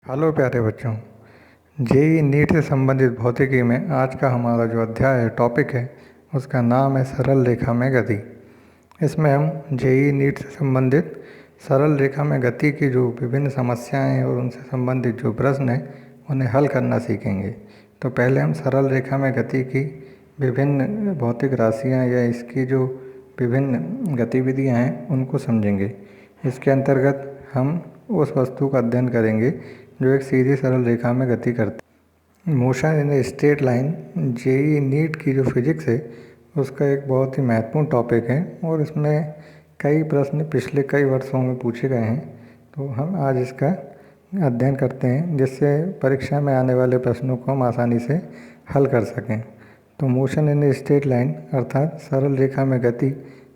Hello प्यारे बच्चों। JEE NEET से संबंधित भौतिकी में आज का हमारा जो अध्याय है, टॉपिक है, उसका नाम है सरल रेखा में गति। इसमें हम जेई नीट से संबंधित सरल रेखा में गति की जो विभिन्न समस्याएं हैं और उनसे संबंधित जो प्रश्न हैं उन्हें हल करना सीखेंगे। तो पहले हम सरल रेखा में गति की विभिन्न भौतिक राशियाँ या इसकी जो विभिन्न गतिविधियाँ हैं उनको समझेंगे। इसके अंतर्गत हम उस वस्तु का अध्ययन करेंगे जो एक सीधी सरल रेखा में गति करती है। Motion in a straight line JEE NEET की जो फिजिक्स है उसका एक बहुत ही महत्वपूर्ण टॉपिक है और इसमें कई प्रश्न पिछले कई वर्षों में पूछे गए हैं। तो हम आज इसका अध्ययन करते हैं जिससे परीक्षा में आने वाले प्रश्नों को हम आसानी से हल कर सकें। तो motion in a straight line अर्थात सरल रेखा में गति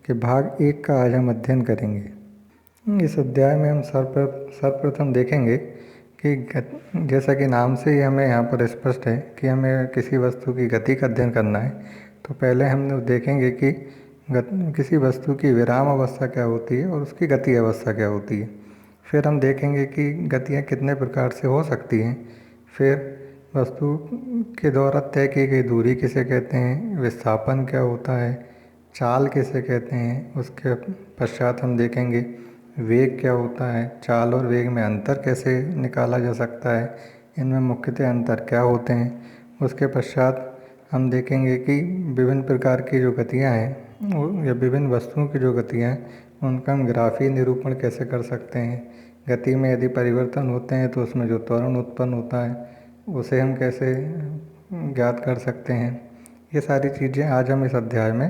के भाग 1 का आज हम अध्ययन करेंगे। इस अध्याय में हम सर्वप्रथम देखेंगे कि जैसा कि नाम से ही हमें यहाँ पर स्पष्ट है कि हमें किसी वस्तु की गति का अध्ययन करना है। तो पहले हम देखेंगे कि किसी वस्तु की विराम अवस्था क्या होती है और उसकी गति अवस्था क्या होती है। फिर हम देखेंगे कि गतियाँ कितने प्रकार से हो सकती हैं। फिर वस्तु के द्वारा तय की गई दूरी किसे कहते हैं, विस्थापन क्या होता है, चाल किसे कहते हैं। उसके पश्चात हम देखेंगे वेग क्या होता है, चाल और वेग में अंतर कैसे निकाला जा सकता है, इनमें मुख्यतः अंतर क्या होते हैं। उसके पश्चात हम देखेंगे कि विभिन्न प्रकार की जो गतियाँ हैं या विभिन्न वस्तुओं की जो गतियाँ हैं उनका हम ग्राफीय निरूपण कैसे कर सकते हैं। गति में यदि परिवर्तन होते हैं तो उसमें जो त्वरण उत्पन्न होता है उसे हम कैसे ज्ञात कर सकते हैं। ये सारी चीज़ें आज हम इस अध्याय में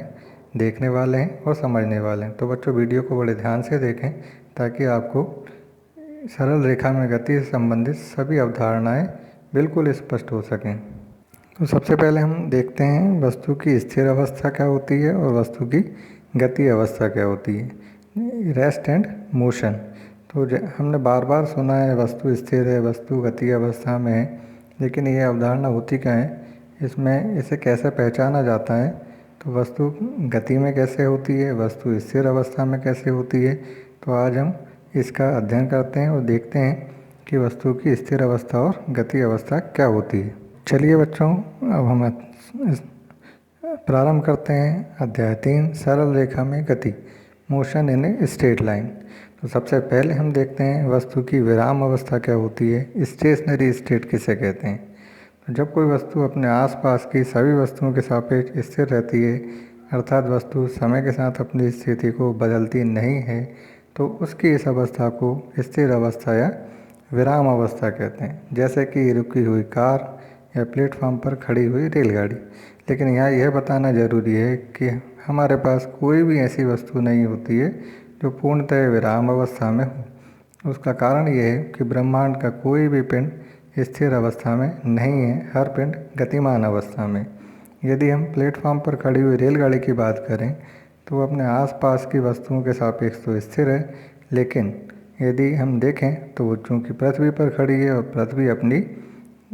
देखने वाले हैं और समझने वाले हैं। तो बच्चों वीडियो को बड़े ध्यान से देखें ताकि आपको सरल रेखा में गति से संबंधित सभी अवधारणाएं बिल्कुल स्पष्ट हो सकें। तो सबसे पहले हम देखते हैं वस्तु की स्थिर अवस्था क्या होती है और वस्तु की गति अवस्था क्या होती है। Rest and motion. तो हमने बार बार सुना है वस्तु स्थिर है, वस्तु गति अवस्था में है, लेकिन ये अवधारणा होती क्या है, इसमें इसे कैसे पहचाना जाता है। तो वस्तु गति में कैसे होती है, वस्तु स्थिर अवस्था में कैसे होती है। तो आज हम इसका अध्ययन करते हैं और देखते हैं कि वस्तु की स्थिर अवस्था और गति अवस्था क्या होती है। चलिए बच्चों, अब हम प्रारंभ करते हैं अध्याय 3 सरल रेखा में गति, motion in a straight line. तो सबसे पहले हम देखते हैं वस्तु की विराम अवस्था क्या होती है, स्टेशनरी स्टेट किसे कहते हैं। तो जब कोई वस्तु अपने आसपास की सभी वस्तुओं के सापेक्ष स्थिर रहती है, अर्थात वस्तु समय के साथ अपनी स्थिति को बदलती नहीं है, तो उसकी इस अवस्था को स्थिर अवस्था या विराम अवस्था कहते हैं। जैसे कि रुकी हुई कार या प्लेटफॉर्म पर खड़ी हुई रेलगाड़ी। लेकिन यहाँ यह बताना ज़रूरी है कि हमारे पास कोई भी ऐसी वस्तु नहीं होती है जो पूर्णतः विराम अवस्था में हो। उसका कारण यह है कि ब्रह्मांड का कोई भी पिंड स्थिर अवस्था में नहीं है, हर पिंड गतिमान अवस्था में। यदि हम प्लेटफॉर्म पर खड़ी हुई रेलगाड़ी की बात करें तो वो अपने आसपास की वस्तुओं के सापेक्ष तो स्थिर है, लेकिन यदि हम देखें तो वो चूँकि पृथ्वी पर खड़ी है और पृथ्वी अपनी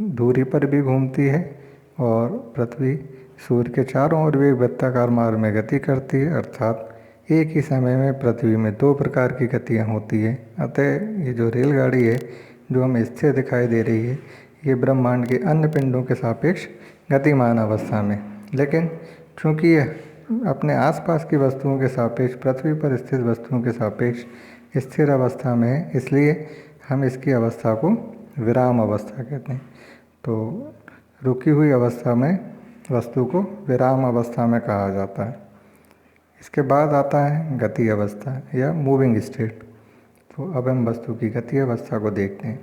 दूरी पर भी घूमती है और पृथ्वी सूर्य के चारों ओर भी एक वृत्ताकार मार्ग में गति करती है, अर्थात एक ही समय में पृथ्वी में 2 प्रकार की गतियाँ होती है। अतः ये जो रेलगाड़ी है जो हमें स्थिर दिखाई दे रही है, ये ब्रह्मांड के अन्य पिंडों के सापेक्ष गतिमान अवस्था में, लेकिन चूँकि यह अपने आसपास की वस्तुओं के सापेक्ष पृथ्वी पर स्थित वस्तुओं के सापेक्ष स्थिर अवस्था में है, इसलिए हम इसकी अवस्था को विराम अवस्था कहते हैं। तो रुकी हुई अवस्था में वस्तु को विराम अवस्था में कहा जाता है। इसके बाद आता है गति अवस्था या मूविंग स्टेट। तो अब हम वस्तु की गति अवस्था को देखते हैं।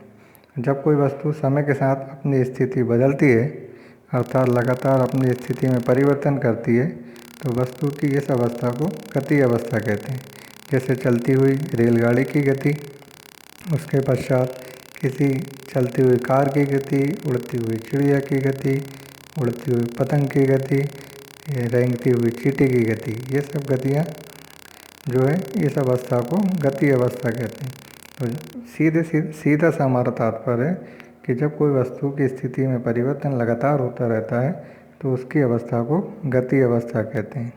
जब कोई वस्तु समय के साथ अपनी स्थिति बदलती है, अर्थात लगातार अपनी स्थिति में परिवर्तन करती है, तो वस्तु की इस अवस्था को गति अवस्था कहते हैं। जैसे चलती हुई रेलगाड़ी की गति, उसके पश्चात किसी चलती हुई कार की गति, उड़ती हुई चिड़िया की गति, उड़ती हुई पतंग की गति, रेंगती हुई चींटी की गति, ये सब गतियाँ जो है इस अवस्था को गति अवस्था कहते हैं। तो सीधा सा हमारा तात्पर्य है कि जब कोई वस्तु की स्थिति में परिवर्तन लगातार होता रहता है तो उसकी अवस्था को गति अवस्था कहते हैं।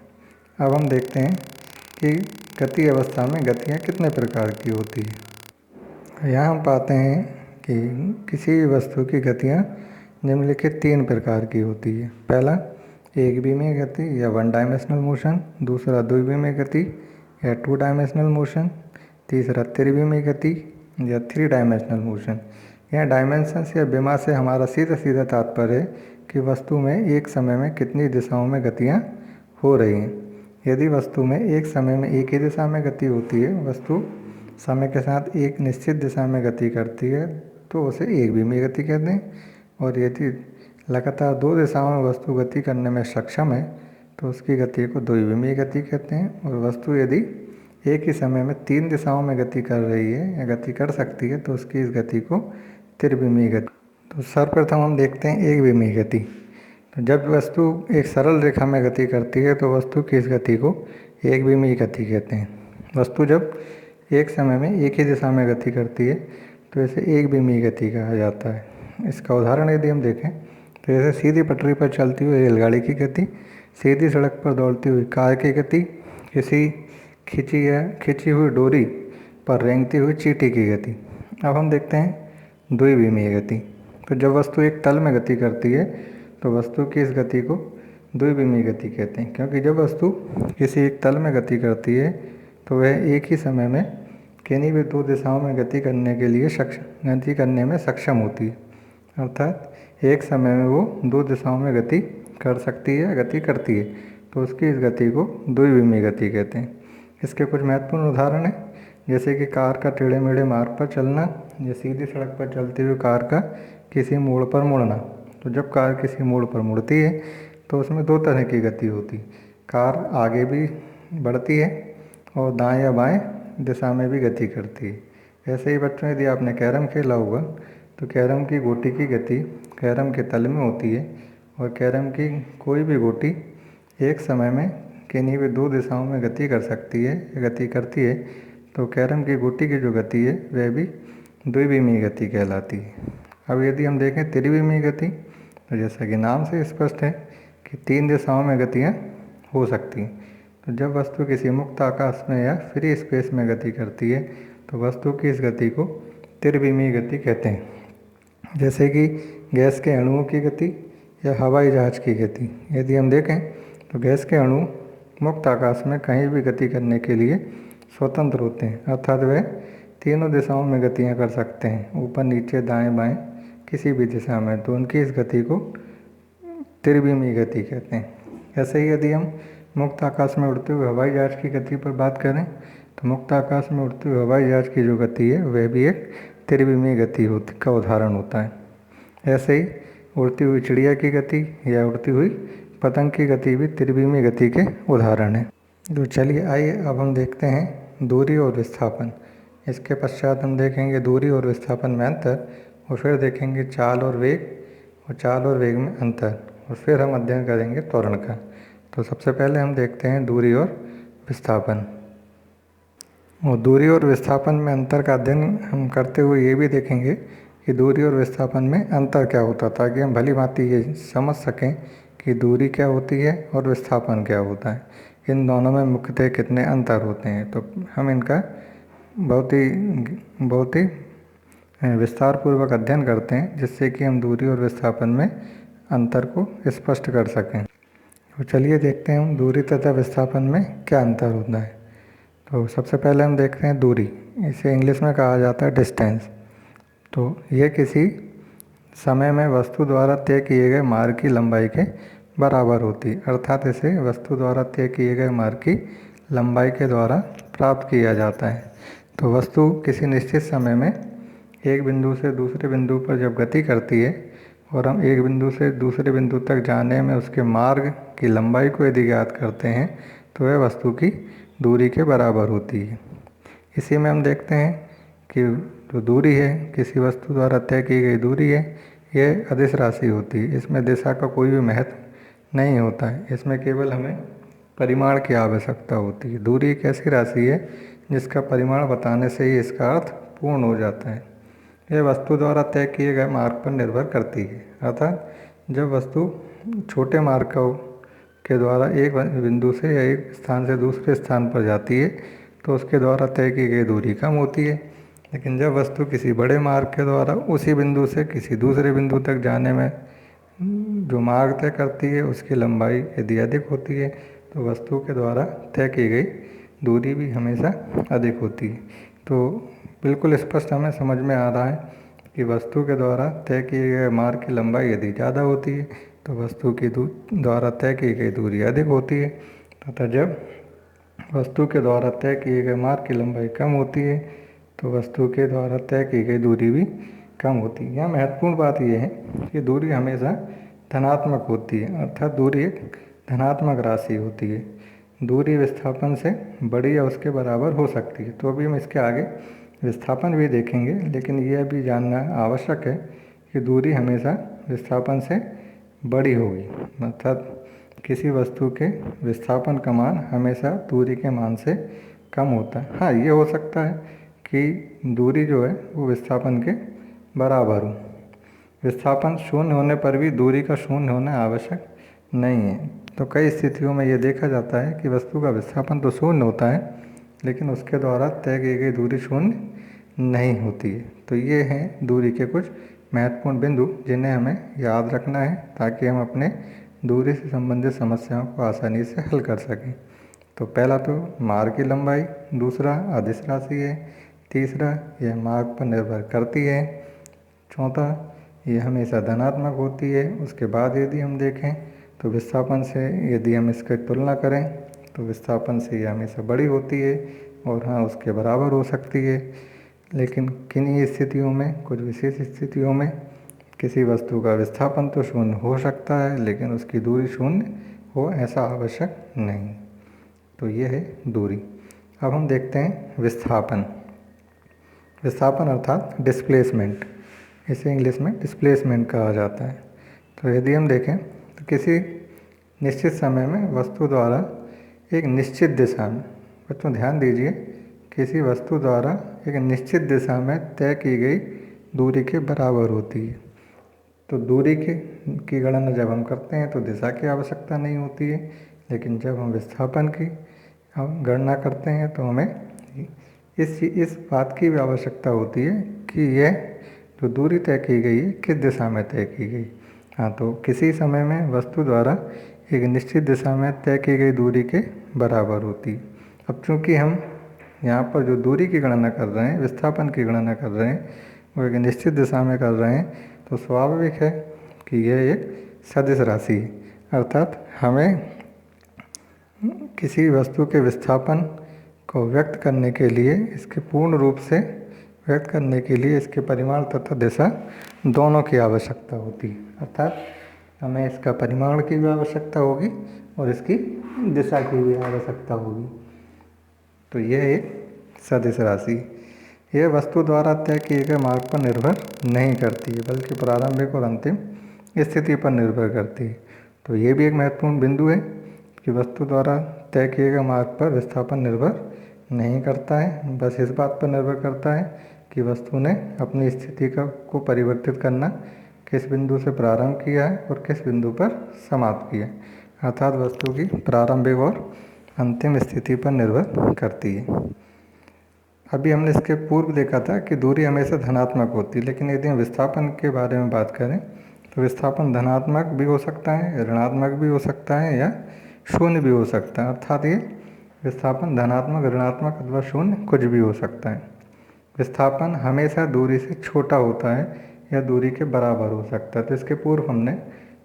अब हम देखते हैं कि गति अवस्था में गतियाँ कितने प्रकार की होती है। यहाँ हम पाते हैं कि किसी भी वस्तु की गतियाँ निम्नलिखित 3 प्रकार की होती है। पहला एक विमीय गति या वन डायमेंशनल मोशन, दूसरा द्विविमीय गति या टू डायमेंशनल मोशन, तीसरा त्रिविमीय गति या थ्री डायमेंशनल मोशन। यह डायमेंशंस या विमा से हमारा सीधा सीधा तात्पर्य है कि वस्तु में एक समय में कितनी दिशाओं में गतियाँ हो रही हैं। यदि वस्तु में एक समय में एक ही दिशा में गति होती है, वस्तु समय के साथ एक निश्चित दिशा में गति करती है, तो उसे एक विमीय गति कहते हैं। और यदि लगातार दो दिशाओं में वस्तु गति करने में सक्षम है तो उसकी गति को द्विविमीय गति कहते हैं। और वस्तु यदि एक ही समय में 3 दिशाओं में गति कर रही है या गति कर सकती है तो उसकी इस गति को त्रिविमीय गति। तो सर्वप्रथम हम देखते हैं एक विमीय गति। तो जब वस्तु एक सरल रेखा में गति करती है तो वस्तु की इस गति को एक विमीय गति कहते हैं। वस्तु जब एक समय में एक ही दिशा में गति करती है तो इसे एक विमीय गति कहा जाता है। इसका उदाहरण यदि हम देखें तो जैसे सीधी पटरी पर चलती हुई रेलगाड़ी की गति, सीधी सड़क पर दौड़ती हुई कार की गति, किसी खिंची हुई डोरी पर रेंगती हुई चींटी की गति। अब हम देखते हैं द्विविमीय गति। तो जब वस्तु एक तल में गति करती है तो वस्तु की इस गति को द्विविमीय गति कहते हैं, क्योंकि जब वस्तु किसी एक तल में गति करती है तो वह एक ही समय में किन्हीं भी 2 दिशाओं में गति करने में सक्षम होती है। अर्थात एक समय में वो 2 दिशाओं में गति कर सकती है, गति करती है, तो उसकी इस गति को द्विविमीय गति कहते हैं। इसके कुछ महत्वपूर्ण उदाहरण हैं, जैसे कि कार का टेढ़े मेढ़े मार्ग पर चलना या सीधी सड़क पर चलती हुई कार का किसी मोड़ पर मुड़ना। तो जब कार किसी मोड़ पर मुड़ती है तो उसमें 2 तरह की गति होती है। कार आगे भी बढ़ती है और दाएं या बाएं दिशा में भी गति करती है। ऐसे ही बच्चों, यदि आपने कैरम खेला होगा तो कैरम की गोटी की गति कैरम के तल में होती है और कैरम की कोई भी गोटी एक समय में किन्हीं भी 2 दिशाओं में गति कर सकती है, गति करती है, तो कैरम की गोटी की जो गति है वह भी द्विविमीय गति कहलाती है। अब यदि हम देखें त्रिविमीय गति, तो जैसा कि नाम से स्पष्ट है कि 3 दिशाओं में गतियाँ हो सकती हैं। तो जब वस्तु किसी मुक्त आकाश में या फ्री स्पेस में गति करती है तो वस्तु की इस गति को त्रिविमीय गति कहते हैं। जैसे कि गैस के अणुओं की गति या हवाई जहाज की गति। यदि हम देखें तो गैस के अणु मुक्त आकाश में कहीं भी गति करने के लिए स्वतंत्र होते हैं, अर्थात वे तीनों दिशाओं में गतियाँ कर सकते हैं, ऊपर नीचे दाएं बाएं किसी भी दिशा में, तो उनकी इस गति को त्रिविमीय गति कहते हैं। ऐसे ही यदि हम मुक्त आकाश में उड़ते हुए हवाई जहाज की गति पर बात करें तो मुक्त आकाश में उड़ते हुए हवाई जहाज की जो गति है वह भी एक त्रिविमीय गति का उदाहरण होता है। ऐसे ही उड़ती हुई चिड़िया की गति या उड़ती हुई पतंग की गति भी त्रिविमीय गति के उदाहरण हैं। तो चलिए आइए अब हम देखते हैं दूरी और विस्थापन। इसके पश्चात हम देखेंगे दूरी और विस्थापन में अंतर, और फिर देखेंगे चाल और वेग, और चाल और वेग में अंतर, और फिर हम अध्ययन करेंगे त्वरण का। तो सबसे पहले हम देखते हैं दूरी और विस्थापन। और दूरी और विस्थापन में अंतर का अध्ययन हम करते हुए ये भी देखेंगे कि दूरी और विस्थापन में अंतर क्या होता है, ताकि हम भली भांति ये समझ सकें कि दूरी क्या होती है और विस्थापन क्या होता है, इन दोनों में मुख्यतः कितने अंतर होते हैं। तो हम इनका बहुत ही विस्तार पूर्वक अध्ययन करते हैं, जिससे कि हम दूरी और विस्थापन में अंतर को स्पष्ट कर सकें। तो चलिए देखते हैं हम दूरी तथा विस्थापन में क्या अंतर होता है। तो सबसे पहले हम देखते हैं दूरी। इसे इंग्लिश में कहा जाता है डिस्टेंस। तो यह किसी समय में वस्तु द्वारा तय किए गए मार्ग की लंबाई के बराबर होती है, अर्थात इसे वस्तु द्वारा तय किए गए मार्ग की लंबाई के द्वारा प्राप्त किया जाता है। तो वस्तु किसी निश्चित समय में एक बिंदु से दूसरे बिंदु पर जब गति करती है और हम एक बिंदु से दूसरे बिंदु तक जाने में उसके मार्ग की लंबाई को यदि ज्ञात करते हैं तो वह वस्तु की दूरी के बराबर होती है। इसी में हम देखते हैं कि जो दूरी है, किसी वस्तु द्वारा तय की गई दूरी है, यह अदिश राशि होती है। इसमें दिशा का कोई भी महत्व नहीं होता है, इसमें केवल हमें परिमाण की आवश्यकता होती है। दूरी एक ऐसी राशि है जिसका परिमाण बताने से ही इसका अर्थ पूर्ण हो जाता है। यह वस्तु द्वारा तय किए गए मार्ग पर निर्भर करती है, अर्थात जब वस्तु छोटे मार्ग के द्वारा एक बिंदु से या एक स्थान से दूसरे स्थान पर जाती है तो उसके द्वारा तय की गई दूरी कम होती है। लेकिन जब वस्तु किसी बड़े मार्ग के द्वारा उसी बिंदु से किसी दूसरे बिंदु तक जाने में जो मार्ग तय करती है उसकी लंबाई यदि अधिक होती है तो वस्तु के द्वारा तय की गई दूरी भी हमेशा अधिक होती है। तो बिल्कुल स्पष्ट हमें समझ में आ रहा है कि वस्तु के द्वारा तय किए गए मार्ग की लंबाई यदि ज़्यादा होती है तो वस्तु की द्वारा तय की गई दूरी अधिक होती है, तथा जब वस्तु के द्वारा तय किए गए मार्ग की लंबाई कम होती है तो वस्तु के द्वारा तय की गई दूरी भी कम होती है। यहाँ महत्वपूर्ण बात यह है कि दूरी हमेशा धनात्मक होती है, अर्थात दूरी एक धनात्मक राशि होती है। दूरी विस्थापन से बड़ी या उसके बराबर हो सकती है। तो अभी हम इसके आगे विस्थापन भी देखेंगे, लेकिन यह भी जानना आवश्यक है कि दूरी हमेशा विस्थापन से बड़ी होगी, अर्थात किसी वस्तु के विस्थापन का मान हमेशा दूरी के मान से कम होता है। हाँ, ये हो सकता है कि दूरी जो है वो विस्थापन के बराबर हो। विस्थापन शून्य होने पर भी दूरी का शून्य होना आवश्यक नहीं है। तो कई स्थितियों में ये देखा जाता है कि वस्तु का विस्थापन तो शून्य होता है लेकिन उसके द्वारा तय की गई दूरी शून्य नहीं होती है। तो ये हैं दूरी के कुछ महत्वपूर्ण बिंदु जिन्हें हमें याद रखना है ताकि हम अपने दूरी से संबंधित समस्याओं को आसानी से हल कर सकें। तो पहला तो मार्ग की लंबाई, दूसरा अदिश राशि है, तीसरा यह मार्ग पर निर्भर करती है, चौथा ये हमेशा धनात्मक होती है। उसके बाद यदि हम देखें तो विस्थापन से यदि हम इसकी तुलना करें तो विस्थापन से ये हमेशा बड़ी होती है और हाँ उसके बराबर हो सकती है। लेकिन किन्हीं स्थितियों में, कुछ विशेष स्थितियों में किसी वस्तु का विस्थापन तो शून्य हो सकता है लेकिन उसकी दूरी शून्य हो ऐसा आवश्यक नहीं। तो ये है दूरी। अब हम देखते हैं विस्थापन। विस्थापन अर्थात डिस्प्लेसमेंट, इसे इंग्लिश में डिस्प्लेसमेंट कहा जाता है। तो यदि हम देखें तो किसी निश्चित समय में वस्तु द्वारा एक निश्चित दिशा में, बच्चों ध्यान दीजिए, किसी वस्तु द्वारा एक निश्चित दिशा में तय की गई दूरी के बराबर होती है। तो दूरी की गणना जब हम करते हैं तो दिशा की आवश्यकता नहीं होती है, लेकिन जब हम विस्थापन की गणना करते हैं तो हमें इस बात की भी आवश्यकता होती है कि यह जो दूरी तय की गई है किस दिशा में तय की गई। हाँ, तो किसी समय में वस्तु द्वारा एक निश्चित दिशा में तय की गई दूरी के बराबर होती है। अब चूँकि हम यहाँ पर जो दूरी की गणना कर रहे हैं, विस्थापन की गणना कर रहे हैं, वो एक निश्चित दिशा में कर रहे हैं, तो स्वाभाविक है कि यह एक सदिश राशि है। अर्थात हमें किसी वस्तु के विस्थापन को व्यक्त करने के लिए, इसके पूर्ण रूप से व्यक्त करने के लिए इसके परिमाण तथा दिशा दोनों की आवश्यकता होती है। अर्थात हमें इसका परिमाण की भी आवश्यकता होगी और इसकी दिशा की भी आवश्यकता होगी। तो यह एक सदिश राशि, यह वस्तु द्वारा तय किए गए मार्ग पर निर्भर नहीं करती है बल्कि प्रारंभिक और अंतिम स्थिति पर निर्भर करती है। तो ये भी एक महत्वपूर्ण बिंदु है कि वस्तु द्वारा तय किए गए मार्ग पर विस्थापन निर्भर नहीं करता है, बस इस बात पर निर्भर करता है कि वस्तु ने अपनी स्थिति को परिवर्तित करना किस बिंदु से प्रारंभ किया है और किस बिंदु पर समाप्त किया है। अर्थात वस्तु की प्रारंभिक और अंतिम स्थिति पर निर्भर करती है। अभी हमने इसके पूर्व देखा था कि दूरी हमेशा धनात्मक होती है, लेकिन यदि हम विस्थापन के बारे में बात करें तो विस्थापन धनात्मक भी हो सकता है, ऋणात्मक भी हो सकता है या शून्य भी हो सकता है। अर्थात ये विस्थापन धनात्मक, ऋणात्मक अथवा शून्य कुछ भी हो सकता है। विस्थापन हमेशा दूरी से छोटा होता है या दूरी के बराबर हो सकता है। तो इसके पूर्व हमने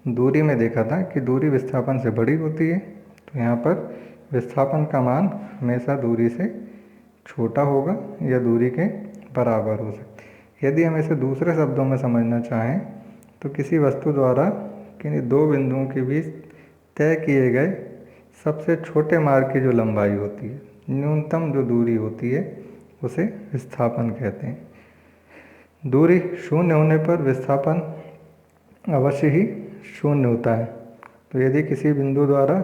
दूरी में देखा था कि दूरी विस्थापन से बड़ी होती है, तो यहाँ पर विस्थापन का मान हमेशा दूरी से छोटा होगा या दूरी के बराबर हो सकता है। यदि हम इसे दूसरे शब्दों में समझना चाहें तो किसी वस्तु द्वारा किन्हीं दो बिंदुओं के बीच तय किए गए सबसे छोटे मार्ग की जो लंबाई होती है, न्यूनतम जो दूरी होती है, उसे विस्थापन कहते हैं। दूरी शून्य होने पर विस्थापन अवश्य ही शून्य होता है। तो यदि किसी बिंदु द्वारा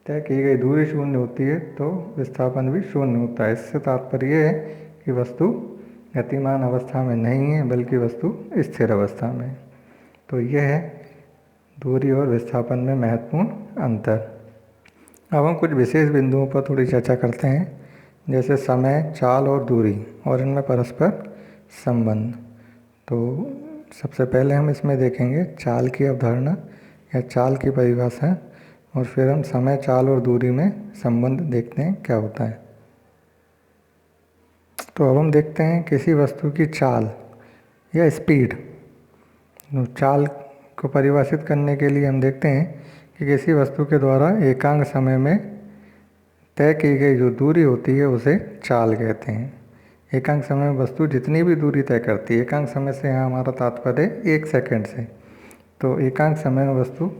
तय की गई दूरी शून्य होती है तो विस्थापन भी शून्य होता है। इससे तात्पर्य यह है कि वस्तु गतिमान अवस्था में नहीं है बल्कि वस्तु स्थिर अवस्था में है। तो यह है दूरी और विस्थापन में महत्वपूर्ण अंतर। अब हम कुछ विशेष बिंदुओं पर थोड़ी चर्चा करते हैं जैसे समय, चाल और दूरी, और इनमें परस्पर संबंध। तो सबसे पहले हम इसमें देखेंगे चाल की अवधारणा या चाल की परिभाषा, और फिर हम समय, चाल और दूरी में संबंध देखते हैं क्या होता है। तो अब हम देखते हैं किसी वस्तु की चाल या स्पीड। तो चाल को परिभाषित करने के लिए हम देखते हैं कि किसी वस्तु के द्वारा एकांक समय में तय की गई जो दूरी होती है उसे चाल कहते हैं। एकांक समय में वस्तु जितनी भी दूरी तय करती है, एकांक समय से यहाँ हमारा तात्पर्य 1 सेकंड से, तो एकांक समय में वस्तु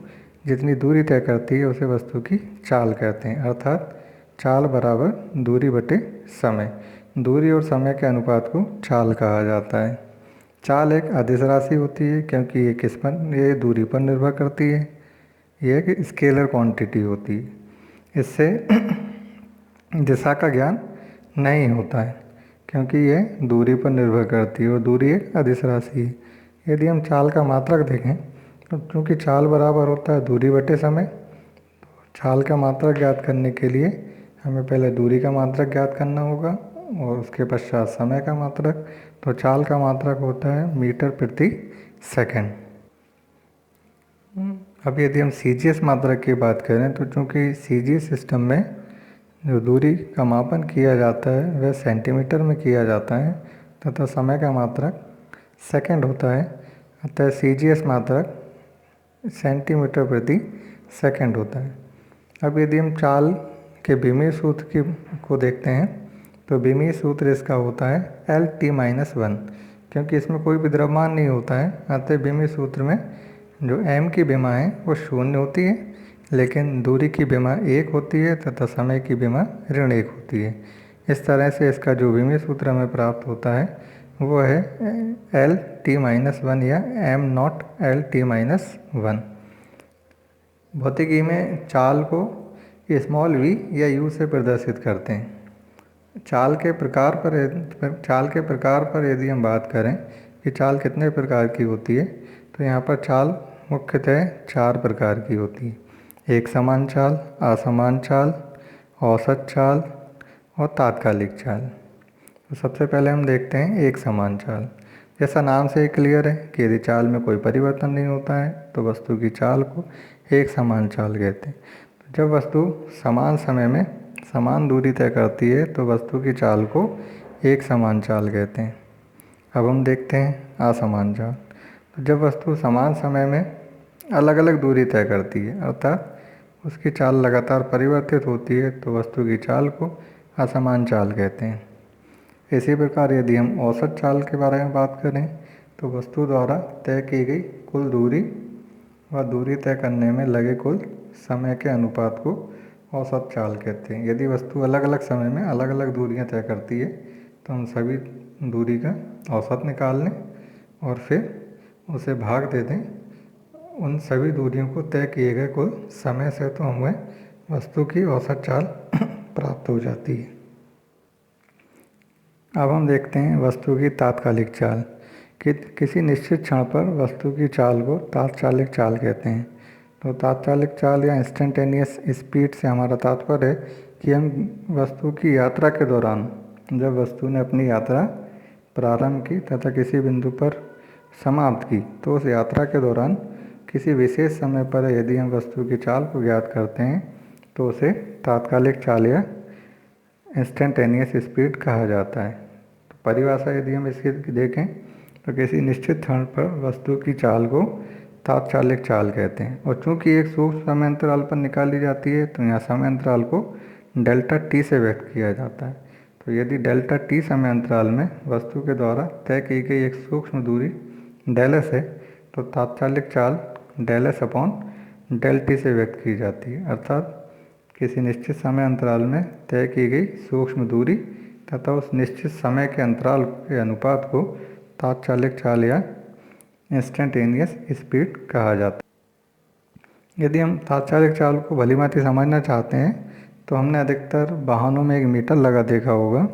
जितनी दूरी तय करती है उसे वस्तु की चाल कहते हैं। अर्थात चाल बराबर दूरी बटे समय। दूरी और समय के अनुपात को चाल कहा जाता है। चाल एक अदिश राशि होती है क्योंकि ये किस पर, ये दूरी पर निर्भर करती है। ये एक स्केलर क्वांटिटी होती है। इससे दिशा का ज्ञान नहीं होता है क्योंकि ये दूरी पर निर्भर करती है और दूरी एक अदिश राशि है। यदि हम चाल का मात्रक देखें तो चूँकि चाल बराबर होता है दूरी बटे समय, तो चाल का मात्रक ज्ञात करने के लिए हमें पहले दूरी का मात्रक ज्ञात करना होगा और उसके पश्चात समय का मात्रक। तो चाल का मात्रक होता है मीटर प्रति सेकंड। अब यदि हम CGS मात्रक की बात करें तो चूँकि CGS सिस्टम में जो दूरी का मापन किया जाता है वह सेंटीमीटर में किया जाता है तथा समय का मात्रक सेकंड होता है, अतः CGS मात्रक सेंटीमीटर प्रति सेकंड होता है। अब यदि हम चाल के बीमीय सूत्र को देखते हैं तो बीमीय सूत्र इसका होता है L_T-1, क्योंकि इसमें कोई भी द्रव्यमान नहीं होता है, अतः बीमीय सूत्र में जो m की विमा है वो 0 होती है, लेकिन दूरी की विमा 1 होती है तथा समय की विमा ऋण 1 होती है। इस तरह से इसका जो बीमीय सूत्र हमें प्राप्त होता है वो है L_T-1 या m0L_T-1। भौतिकी में चाल को स्मॉल v या u से प्रदर्शित करते हैं। चाल के प्रकार पर यदि हम बात करें कि चाल कितने प्रकार की होती है, तो यहाँ पर चाल मुख्यतः 4 प्रकार की होती है। एक समान चाल, असमान चाल, औसत चाल और तात्कालिक चाल। तो सबसे पहले हम देखते हैं एक समान चाल। जैसा नाम से ही क्लियर है कि यदि चाल में कोई परिवर्तन नहीं होता है तो वस्तु की चाल को एक समान चाल कहते हैं। तो जब वस्तु समान समय में समान दूरी तय करती है तो वस्तु की चाल को एक समान चाल कहते हैं। अब हम देखते हैं असमान चाल। तो जब वस्तु समान समय में अलग अलग दूरी तय करती है अर्थात उसकी चाल लगातार परिवर्तित होती है तो वस्तु की चाल को असमान चाल कहते हैं। इसी प्रकार यदि हम औसत चाल के बारे में बात करें तो वस्तु द्वारा तय की गई कुल दूरी व दूरी तय करने में लगे कुल समय के अनुपात को औसत चाल कहते हैं। यदि वस्तु अलग अलग समय में अलग अलग दूरियां तय करती है तो हम सभी दूरी का औसत निकाल लें और फिर उसे भाग दे दें उन सभी दूरियों को तय किए गए कुल समय से, तो हमें वस्तु की औसत चाल प्राप्त हो जाती है। अब हम देखते हैं वस्तु की तात्कालिक चाल। कि किसी निश्चित क्षण पर वस्तु की चाल को तात्कालिक चाल कहते हैं। तो तात्कालिक चाल या इंस्टेंटेनियस स्पीड से हमारा तात्पर्य है कि हम वस्तु की यात्रा के दौरान, जब वस्तु ने अपनी यात्रा प्रारंभ की तथा किसी बिंदु पर समाप्त की, तो उस यात्रा के दौरान किसी विशेष समय पर यदि हम वस्तु की चाल को ज्ञात करते हैं तो उसे तात्कालिक चाल या इंस्टेंटेनियस स्पीड कहा जाता है। तो परिभाषा यदि हम इसकी देखें तो किसी निश्चित क्षण पर वस्तु की चाल को तात्कालिक चाल कहते हैं और चूंकि एक सूक्ष्म समय अंतराल पर निकाली जाती है तो यहाँ समय अंतराल को डेल्टा टी से व्यक्त किया जाता है। तो यदि डेल्टा टी समय अंतराल में वस्तु के द्वारा तय की गई एक सूक्ष्म दूरी डेल एस है तो तात्कालिक चाल del S upon del T से व्यक्त की जाती है। अर्थात किसी निश्चित समय अंतराल में तय की गई सूक्ष्म दूरी तथा उस निश्चित समय के अंतराल के अनुपात को तात्कालिक चाल या इंस्टेंटेनियस स्पीड कहा जाता है। यदि हम तात्कालिक चाल को भलीभांति समझना चाहते हैं तो हमने अधिकतर वाहनों में एक मीटर लगा देखा होगा।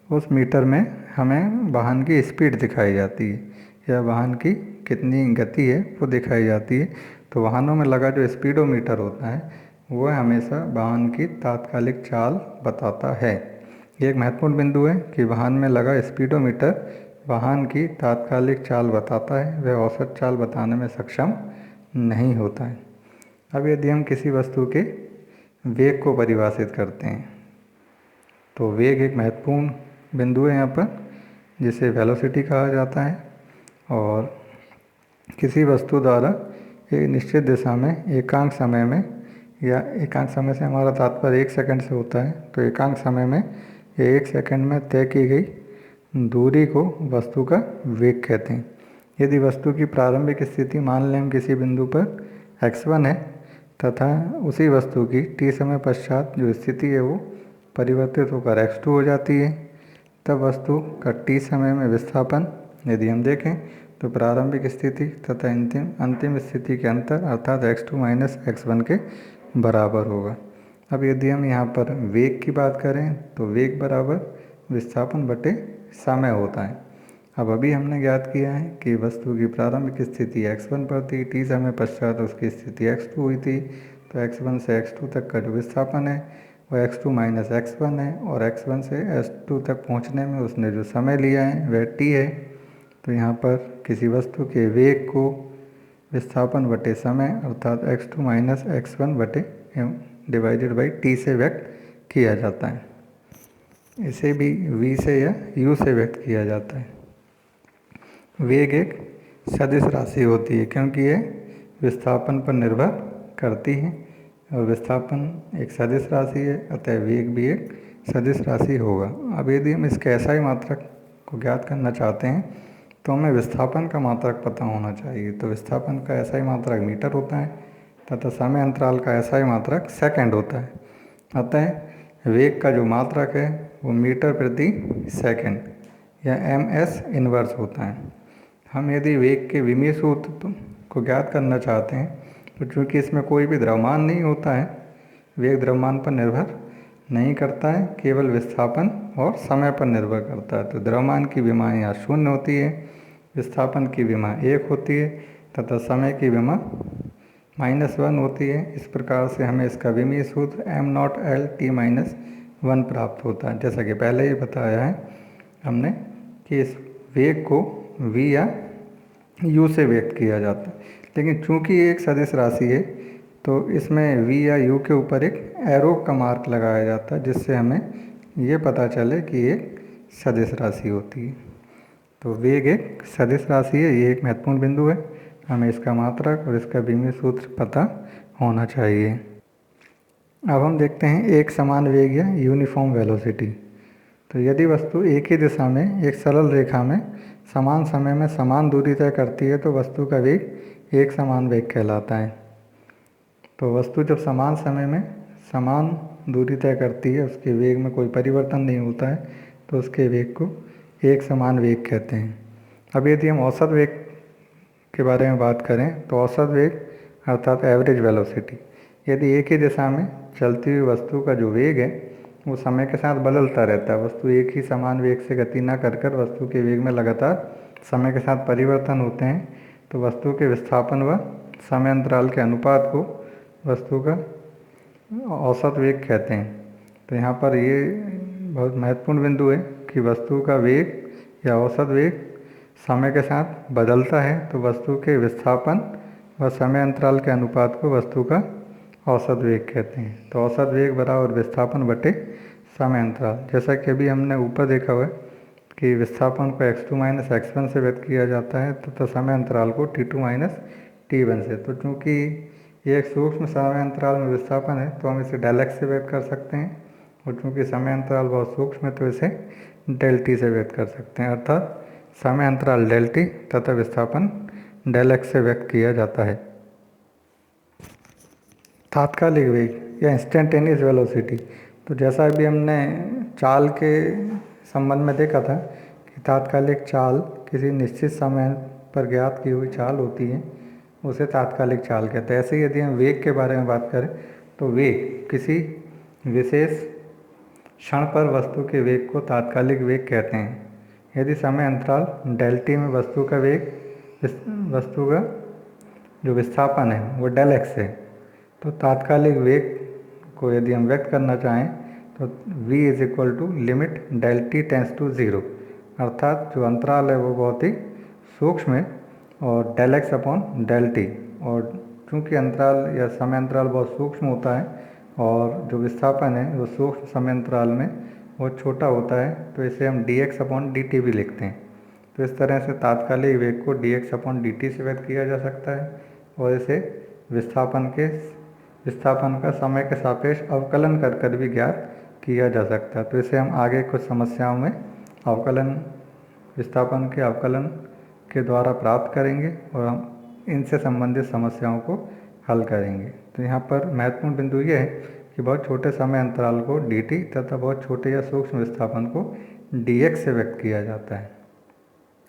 उस मीटर में हमें वाहन की स्पीड दिखाई जाती है या वाहन की कितनी गति है वो दिखाई जाती है। तो वाहनों में लगा जो स्पीडोमीटर होता है वह हमेशा वाहन की तात्कालिक चाल बताता है। ये एक महत्वपूर्ण बिंदु है कि वाहन में लगा स्पीडोमीटर वाहन की तात्कालिक चाल बताता है, वह औसत चाल बताने में सक्षम नहीं होता है। अब यदि हम किसी वस्तु के वेग को परिभाषित करते हैं तो वेग एक महत्वपूर्ण बिंदु है यहाँ पर, जिसे वेलोसिटी कहा जाता है। और किसी वस्तु द्वारा एक निश्चित दिशा में एकांक समय में, या एकांक समय से हमारा तात्पर्य 1 सेकंड से होता है, तो एकांक समय में या 1 सेकंड में तय की गई दूरी को वस्तु का वेग कहते हैं। यदि वस्तु की प्रारंभिक स्थिति मान लें हम किसी बिंदु पर x1 है तथा उसी वस्तु की t समय पश्चात जो स्थिति है वो परिवर्तित होकर x2 हो जाती है, तब वस्तु का t समय में विस्थापन यदि हम देखें तो प्रारंभिक स्थिति तथा अंतिम स्थिति के अंतर अर्थात x2 माइनस x1 के बराबर होगा। अब यदि हम यहाँ पर वेग की बात करें तो वेग बराबर विस्थापन बटे समय होता है। अब अभी हमने ज्ञात किया है कि वस्तु की प्रारंभिक स्थिति x1 पर थी, t समय पश्चात उसकी स्थिति x2 हुई थी, तो x1 से x2 तक का जो विस्थापन है वह x2 माइनस x1 है, और x1 से x2 तक पहुंचने में उसने जो समय लिया है वह t है। तो यहाँ पर किसी वस्तु के वेग को विस्थापन बटे समय अर्थात x2 माइनस x1 बटे डिवाइडेड बाई t से व्यक्त किया जाता है। इसे भी v से या u से व्यक्त किया जाता है। वेग एक सदिश राशि होती है क्योंकि ये विस्थापन पर निर्भर करती है, और विस्थापन एक सदिश राशि है, अतः वेग भी एक सदिश राशि होगा। अब यदि हम इसके SI मात्रक को ज्ञात करना चाहते हैं तो हमें विस्थापन का मात्रक पता होना चाहिए। तो विस्थापन का SI मात्रक मीटर होता है तथा समय अंतराल का SI मात्रक सेकंड होता है। अतः वेग का जो मात्रक है वो मीटर प्रति सेकंड या MS इनवर्स होता है। हम यदि वेग के विमीय सूत्र को ज्ञात करना चाहते हैं तो चूँकि इसमें कोई भी द्रव्यमान नहीं होता है, वेग द्रव्यमान पर निर्भर नहीं करता है, केवल विस्थापन और समय पर निर्भर करता है। तो द्रव्यमान की विमा यहाँ 0 होती है, विस्थापन की विमा 1 होती है तथा समय की विमा -1 होती है। इस प्रकार से हमें इसका विमीय सूत्र m0L/t-1 प्राप्त होता है। जैसा कि पहले ही बताया है हमने कि इस वेग को v या u से व्यक्त किया जाता है, लेकिन चूंकि ये एक सदिश राशि है तो इसमें v या u के ऊपर एक एरो का मार्क लगाया जाता है, जिससे हमें ये पता चले कि ये सदिश राशि होती है। तो वेग एक सदिश राशि है, ये एक महत्वपूर्ण बिंदु है, हमें इसका मात्रक और इसका विमीय सूत्र पता होना चाहिए। अब हम देखते हैं एक समान वेग या यूनिफॉर्म वेलोसिटी। तो यदि वस्तु एक ही दिशा में एक सरल रेखा में समान समय में समान दूरी तय करती है तो वस्तु का वेग एक समान वेग कहलाता है। तो वस्तु जब समान समय में समान दूरी तय करती है, उसके वेग में कोई परिवर्तन नहीं होता है, तो उसके वेग को एक समान वेग कहते हैं। अब यदि हम औसत वेग के बारे में बात करें तो औसत वेग अर्थात एवरेज वेलोसिटी, यदि एक ही दिशा में चलती हुई वस्तु का जो वेग है वो समय के साथ बदलता रहता है, वस्तु एक ही समान वेग से गति न कर वस्तु के वेग में लगातार समय के साथ परिवर्तन होते हैं, तो वस्तु के विस्थापन व समय अंतराल के अनुपात को वस्तु का औसत वेग कहते हैं। तो यहाँ पर ये बहुत महत्वपूर्ण बिंदु है कि वस्तु का वेग या औसत वेग समय के साथ बदलता है, तो वस्तु के विस्थापन व समय अंतराल के अनुपात को वस्तु का औसत वेग कहते हैं। तो औसत वेग बराबर विस्थापन बटे समय अंतराल। जैसा कि अभी हमने ऊपर देखा हुआ है कि विस्थापन को x2 माइनस x1 से व्यक्त किया जाता है तथा समय अंतराल को t2 माइनस t1 से। तो चूँकि ये एक सूक्ष्म समय अंतराल में विस्थापन है तो हम इसे डेल x से व्यक्त कर सकते हैं, और चूँकि समय अंतराल बहुत सूक्ष्म है तो इसे डेल t से व्यक्त कर सकते हैं, अर्थात समय अंतराल डेल t तथा विस्थापन डेल x से व्यक्त किया जाता है। तात्कालिक वेग या इंस्टेंटेनियस वेलोसिटी, तो जैसा अभी हमने चाल के संबंध में देखा था कि तात्कालिक चाल किसी निश्चित समय पर ज्ञात की हुई चाल होती है, उसे तात्कालिक चाल कहते हैं। ऐसे ही यदि हम वेग के बारे में बात करें तो वेग किसी विशेष क्षण पर वस्तु के वेग को तात्कालिक वेग कहते हैं। यदि समय अंतराल डेल t में वस्तु का वेग, वस्तु का जो विस्थापन है वो डेल x है, तो तात्कालिक वेग को यदि हम व्यक्त करना चाहें तो v is equal to limit del T tends to zero, अर्थात जो अंतराल है वो बहुत ही सूक्ष्म है, और del X upon del T. और चूँकि अंतराल या समय अंतराल बहुत सूक्ष्म होता है और जो विस्थापन है वो सूक्ष्म समय अंतराल में बहुत छोटा होता है, तो इसे हम D x upon D T भी लिखते हैं। तो इस तरह से तात्कालिक वेग को D x upon D T से व्यक्त किया जा सकता है, और इसे विस्थापन का समय के सापेक्ष अवकलन कर कर भी ज्ञात किया जा सकता है। तो इसे हम आगे कुछ समस्याओं में विस्थापन के अवकलन के द्वारा प्राप्त करेंगे और हम इनसे संबंधित समस्याओं को हल करेंगे। तो यहाँ पर महत्वपूर्ण बिंदु ये है कि बहुत छोटे समय अंतराल को dt तथा बहुत छोटे या सूक्ष्म विस्थापन को dx से व्यक्त किया जाता है।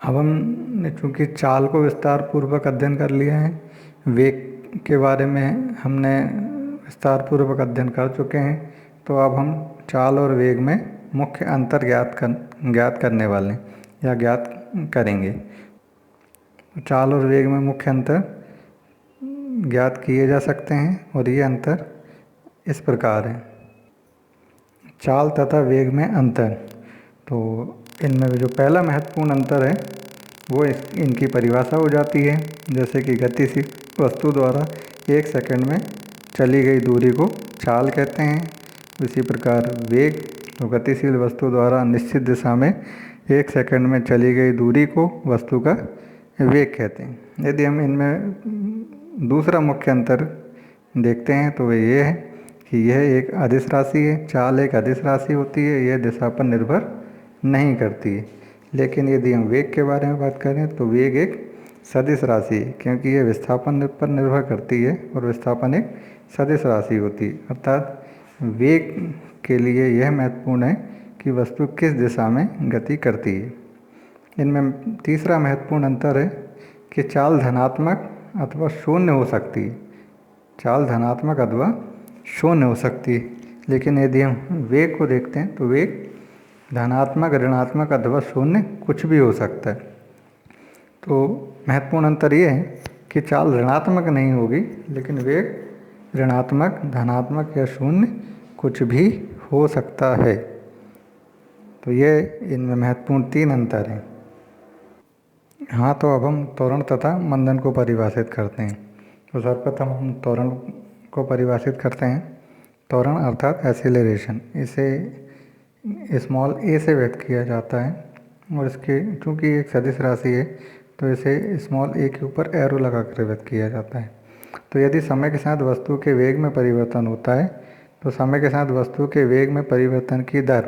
अब हमने चूँकि चाल को विस्तार पूर्वक अध्ययन कर लिया है, वेग के बारे में हमने विस्तार पूर्वक अध्ययन कर चुके हैं, तो अब हम चाल और वेग में मुख्य अंतर ज्ञात करने वाले हैं या ज्ञात करेंगे। चाल और वेग में मुख्य अंतर ज्ञात किए जा सकते हैं, और ये अंतर इस प्रकार है। चाल तथा वेग में अंतर, तो इनमें जो पहला महत्वपूर्ण अंतर है वो इनकी परिभाषा हो जाती है। जैसे कि गतिशील वस्तु द्वारा 1 सेकंड में चली गई दूरी को चाल कहते हैं। इसी प्रकार वेग, तो गतिशील वस्तु द्वारा निश्चित दिशा में 1 सेकंड में चली गई दूरी को वस्तु का वेग कहते हैं। यदि हम इनमें दूसरा मुख्य अंतर देखते हैं तो वह ये है कि यह एक अदिश राशि है। चाल एक अदिश राशि होती है, यह दिशा पर निर्भर नहीं करती है। लेकिन यदि हम वेग के बारे में बात करें तो वेग एक सदिश राशि है, क्योंकि यह विस्थापन पर निर्भर करती है और विस्थापन एक सदिश राशि होती है। अर्थात वेग के लिए यह महत्वपूर्ण है कि वस्तु किस दिशा में गति करती है। इनमें तीसरा महत्वपूर्ण अंतर है कि चाल धनात्मक अथवा शून्य हो सकती है। चाल धनात्मक अथवा शून्य हो सकती है, लेकिन यदि हम वेग को देखते हैं तो वेग धनात्मक, ऋणात्मक अथवा शून्य कुछ भी हो सकता है। तो महत्वपूर्ण अंतर ये है कि चाल ऋणात्मक नहीं होगी, लेकिन वेग ऋणात्मक, धनात्मक या शून्य कुछ भी हो सकता है। तो ये इनमें महत्वपूर्ण 3 अंतर हैं। हाँ, तो अब हम त्वरण तथा मंदन को परिभाषित करते हैं। तो सर्वप्रथम हम त्वरण को परिभाषित करते हैं। त्वरण अर्थात एक्सीलरेशन, इसे स्मॉल a से व्यक्त किया जाता है, और इसके चूँकि एक सदिश राशि है तो इसे स्मॉल a के ऊपर एरो लगा कर व्यक्त किया जाता है। तो यदि समय के साथ वस्तु के वेग में परिवर्तन होता है तो समय के साथ वस्तु के वेग में परिवर्तन की दर,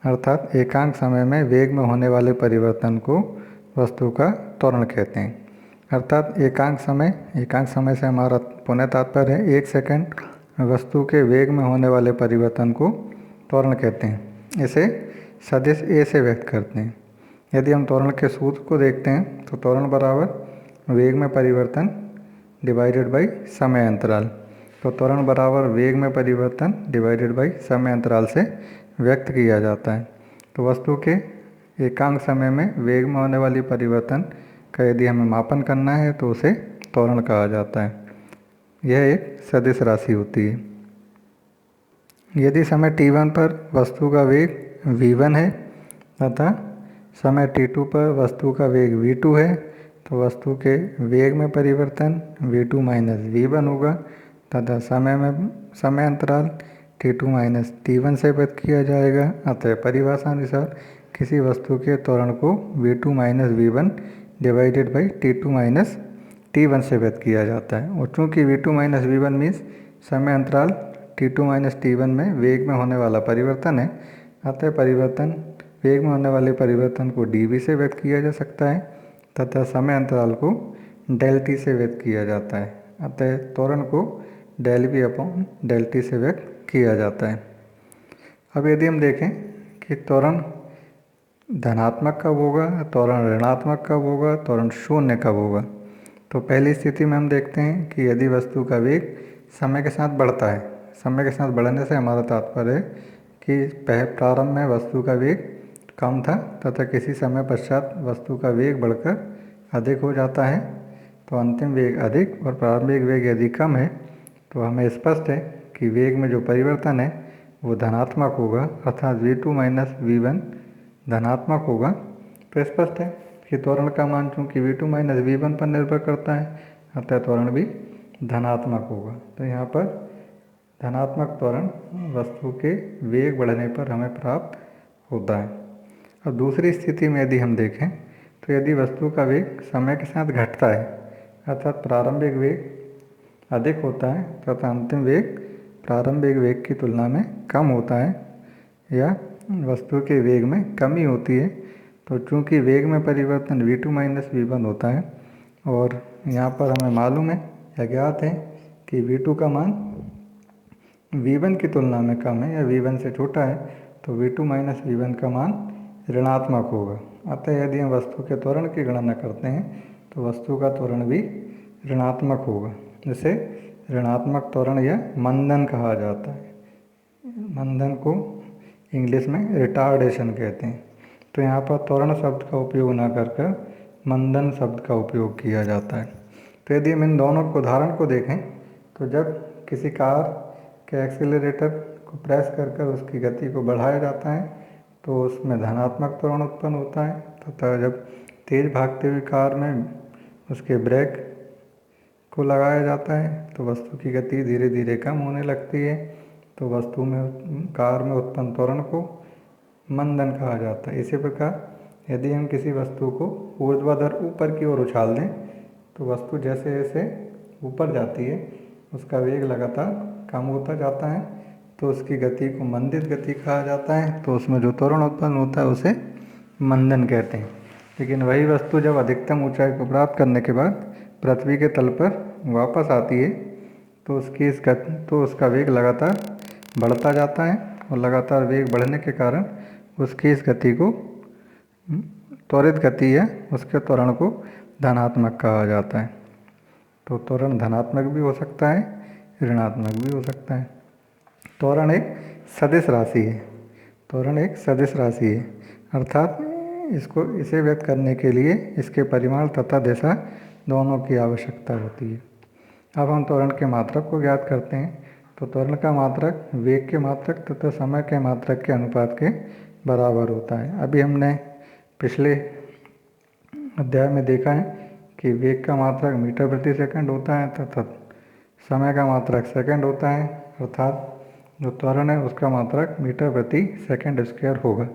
अर्थात एकांक समय में वेग में होने वाले परिवर्तन को वस्तु का त्वरण कहते हैं। अर्थात एकांक समय से हमारा पुनः तात्पर्य है 1 सेकंड वस्तु के वेग में होने वाले परिवर्तन को त्वरण कहते हैं। इसे सदिश a से व्यक्त करते हैं। यदि हम त्वरण के सूत्र को देखते हैं तो त्वरण बराबर वेग में परिवर्तन डिवाइडेड बाई समय अंतराल। तो त्वरण बराबर वेग में परिवर्तन डिवाइडेड बाई समय अंतराल से व्यक्त किया जाता है। तो वस्तु के एकांक समय में वेग में होने वाली परिवर्तन का यदि हमें मापन करना है तो उसे त्वरण कहा जाता है। यह एक सदिश राशि होती है। यदि समय t1 पर वस्तु का वेग v1 है तथा समय t2 पर वस्तु का वेग v2 है, तो वस्तु के वेग में परिवर्तन v2 माइनस v1 होगा तथा समय अंतराल t2 माइनस t1 से व्यक्त किया जाएगा। अतः परिभाषा अनुसार किसी वस्तु के त्वरण को v2 minus v1 divided by t2 minus t1 से व्यक्त किया जाता है। और चूँकि v2 माइनस v1 मीन्स समय अंतराल t2 माइनस t1 में वेग में होने वाला परिवर्तन है, अतः वेग में होने वाले परिवर्तन को dv से व्यक्त किया जा सकता है तथा समय अंतराल को डेल t से व्यक्त किया जाता है। अतः त्वरण को del v upon del t से व्यक्त किया जाता है। अब यदि हम देखें कि त्वरण धनात्मक कब होगा, त्वरण ऋणात्मक कब होगा, त्वरण शून्य कब होगा, तो पहली स्थिति में हम देखते हैं कि यदि वस्तु का वेग समय के साथ बढ़ता है, समय के साथ बढ़ने से हमारा तात्पर्य है कि प्रारंभ में वस्तु का वेग कम था तथा किसी समय पश्चात वस्तु का वेग बढ़कर अधिक हो जाता है, तो अंतिम वेग अधिक और प्रारंभिक वेग यदि कम है तो हमें स्पष्ट है कि वेग में जो परिवर्तन है वो धनात्मक होगा, अर्थात v2 माइनस v1 धनात्मक होगा, तो स्पष्ट है कि त्वरण का मान चूँकि v2 माइनस v1 पर निर्भर करता है, अतः त्वरण भी धनात्मक होगा। तो यहाँ पर धनात्मक त्वरण वस्तु के वेग बढ़ने पर हमें प्राप्त होता है। अब दूसरी स्थिति में यदि हम देखें तो यदि वस्तु का वेग समय के साथ घटता है, अर्थात प्रारंभिक वेग अधिक होता है तथा अंतिम वेग प्रारंभिक वेग की तुलना में कम होता है, या वस्तु के वेग में कमी होती है, तो चूँकि वेग में परिवर्तन v2 माइनस v1 होता है और यहाँ पर हमें मालूम है या ज्ञात है कि v2 का मान v1 की तुलना में कम है या v1 से छोटा है, तो v2 माइनस v1 का मान ऋणात्मक होगा। अतः यदि हम वस्तु के त्वरण की गणना करते हैं तो वस्तु का त्वरण भी ऋणात्मक होगा, जिसे ऋणात्मक त्वरण या मंदन कहा जाता है। मंदन को इंग्लिश में रिटार्डेशन कहते हैं। तो यहाँ पर त्वरण शब्द का उपयोग न कर मंदन शब्द का उपयोग किया जाता है। तो यदि हम इन दोनों उदाहरण को देखें तो जब किसी कार के एक्सीलरेटर को प्रेस कर उसकी गति को बढ़ाया जाता है तो उसमें धनात्मक त्वरण उत्पन्न होता है, तथा जब तेज़ भागते हुए कार में उसके ब्रेक को लगाया जाता है तो वस्तु की गति धीरे धीरे कम होने लगती है, तो वस्तु में कार में उत्पन्न त्वरण को मंदन कहा जाता है। इसी प्रकार यदि हम किसी वस्तु को ऊर्ध्वाधर ऊपर की ओर उछाल दें तो वस्तु जैसे जैसे ऊपर जाती है उसका वेग लगातार कम होता जाता है, तो उसकी गति को मंदित गति कहा जाता है, तो उसमें जो त्वरण उत्पन्न होता है उसे मंदन कहते हैं। लेकिन वही वस्तु जब अधिकतम ऊंचाई को प्राप्त करने के बाद पृथ्वी के तल पर वापस आती है तो उसका वेग लगातार बढ़ता जाता है और लगातार वेग बढ़ने के कारण उसकी इस गति को त्वरित गति है, उसके त्वरण को धनात्मक कहा जाता है। तो त्वरण धनात्मक भी हो सकता है, ऋणात्मक भी हो सकता है। त्वरण एक सदिश राशि है। त्वरण एक सदिश राशि है, अर्थात इसे व्यक्त करने के लिए इसके परिमाण तथा दिशा दोनों की आवश्यकता होती है। अब हम त्वरण के मात्रक को ज्ञात करते हैं। तो त्वरण का मात्रक वेग के मात्रक तथा समय के मात्रक के अनुपात के बराबर होता है। अभी हमने पिछले अध्याय में देखा है कि वेग का मात्रक मीटर प्रति सेकंड होता है तथा समय का मात्रक सेकंड होता है, अर्थात जो त्वरण है उसका मात्रक मीटर प्रति सेकंड स्क्वायर होगा।